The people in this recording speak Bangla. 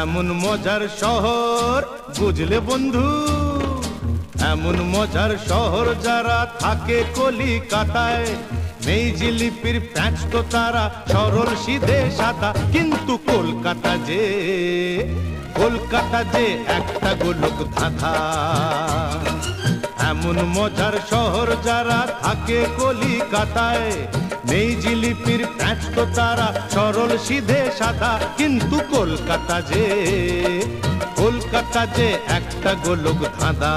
এমন মজার শহর বুঝলে বন্ধু, এমন মজার শহর যারা থাকে কলিকাতায়। নেই জিলিপির প্যাঁচ তো তারা সরল সিধে সাদা, কিন্তু কলকাতা যে একটা গোলক ধাঁধা। এমন মজার শহর যারা থাকে কলিকাতায়, নেই জিলিপির প্যাঁচ তো তারা সরল সিধে সাদা, কিন্তু কলকাতা যে একটা গোলক ধাঁধা।